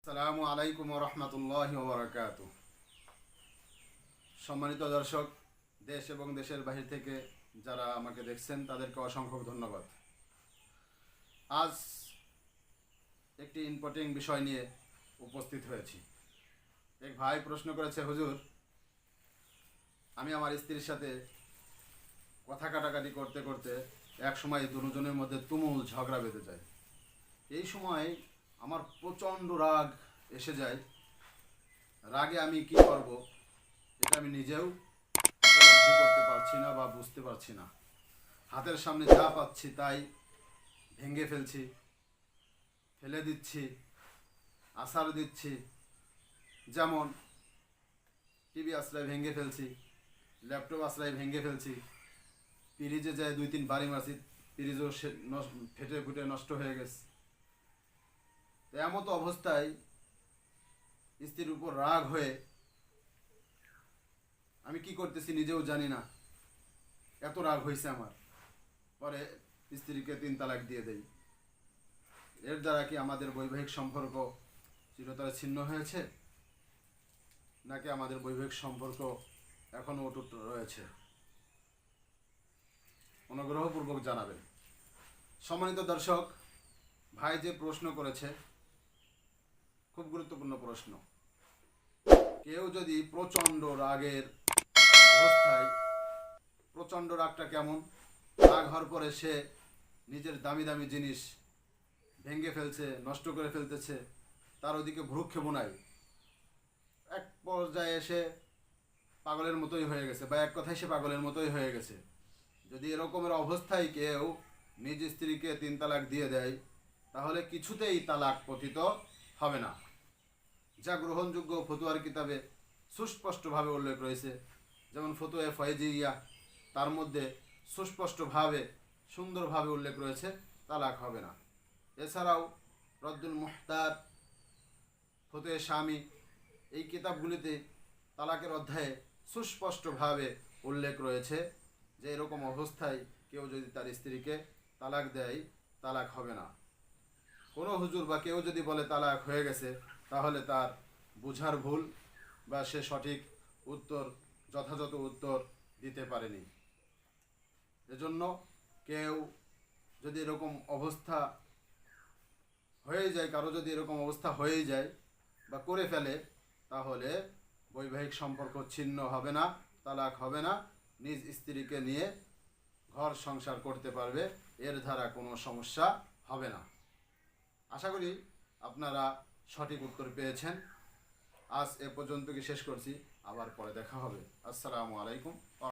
আসসালামু আলাইকুম রহমতুল্লাহ ওবরাকাতু। সম্মানিত দর্শক, দেশ এবং দেশের বাহির থেকে যারা আমাকে দেখছেন তাদেরকে অসংখ্য ধন্যবাদ। আজ একটি ইম্পর্টেন্ট বিষয় নিয়ে উপস্থিত হয়েছি। এক ভাই প্রশ্ন করেছে, হুজুর, আমি আমার স্ত্রীর সাথে কথা কাটাকাটি করতে করতে এক সময় দুজনের মধ্যে তুমুল ঝগড়া বেঁধে যায়। এই সময় আমার প্রচণ্ড রাগ এসে যায়। রাগে আমি কি করব এটা আমি নিজেও উপলব্ধি করতে পারছি না বা বুঝতে পারছি না। হাতের সামনে যা পাচ্ছি তাই ভেঙে ফেলছি, ফেলে দিচ্ছি, আছাড় দিচ্ছি। যেমন টিভি আশ্রয় ভেঙে ফেলছি, ল্যাপটপ আশ্রয় ভেঙে ফেলছি, ফ্রিজে যায় 2-3 বাড়ি মারছি, ফ্রিজও ফেটে ফুটে নষ্ট হয়ে গেছে। তো এমতো অবস্থায় স্ত্রীর উপর রাগ হয়ে আমি কি করতেছি নিজেও জানি না, এত রাগ হয়েছে আমার। পরে স্ত্রীকে 3 তালাক দিয়ে দেই। এর দ্বারা কি আমাদের বৈবাহিক সম্পর্ক চিরতরে ছিন্ন হয়েছে, নাকি আমাদের বৈবাহিক সম্পর্ক এখনও অটুট রয়েছে? অনুগ্রহপূর্বক জানাবেন। সম্মানিত দর্শক, ভাই যে প্রশ্ন করেছে খুব গুরুত্বপূর্ণ প্রশ্ন। কেউ যদি প্রচণ্ড রাগের অবস্থায়, প্রচণ্ড রাগটা কেমন, রাগ হওয়ার পরে সে নিজের দামি দামি জিনিস ভেঙে ফেলছে, নষ্ট করে ফেলতেছে, তার ওদিকে ভ্রুক্ষেপ নাই, এক পর্যায়ে এসে পাগলের মতোই হয়ে গেছে, বা এক কথায় সে পাগলের মতোই হয়ে গেছে। যদি এরকমের অবস্থায় কেউ নিজ স্ত্রীকে 3 তালাক দিয়ে দেয়, তাহলে কিছুতেই তালাক পতিত হবে না। যা গ্রহণযোগ্য ফতুয়ার কিতাবে সুস্পষ্টভাবে উল্লেখ রয়েছে, যেমন ফতুয়া ফয়েজিয়া, তার মধ্যে সুস্পষ্টভাবে সুন্দরভাবে উল্লেখ রয়েছে তালাক হবে না। এছাড়াও রদ্দুল মুহতার, ফতুয়া স্বামী, এই কিতাবগুলিতে তালাকের অধ্যায়ে সুস্পষ্টভাবে উল্লেখ রয়েছে যে এরকম অবস্থায় কেউ যদি তার স্ত্রীকে তালাক দেয়, তালাক হবে না। কোনো হুজুর বা কেউ যদি বলে তালাক হয়ে গেছে, তাহলে তার বুঝার ভুল, বা সে সঠিক উত্তর, যথাযথ উত্তর দিতে পারেনি। এজন্য কেউ যদি এরকম অবস্থা হয়ে যায়, কারো যদি এরকম অবস্থা হয়ে যায় বা করে ফেলে, তাহলে বৈবাহিক সম্পর্ক ছিন্ন হবে না, তালাক হবে না, নিজ স্ত্রীকে নিয়ে ঘর সংসার করতে পারবে, এর দ্বারা কোনো সমস্যা হবে না। আশা করি আপনারা সঠিক উত্তর পেয়েছেন। আজ এ পর্যন্ত কি শেষ করছি, আবার পরে দেখা হবে। আসসালামু আলাইকুম।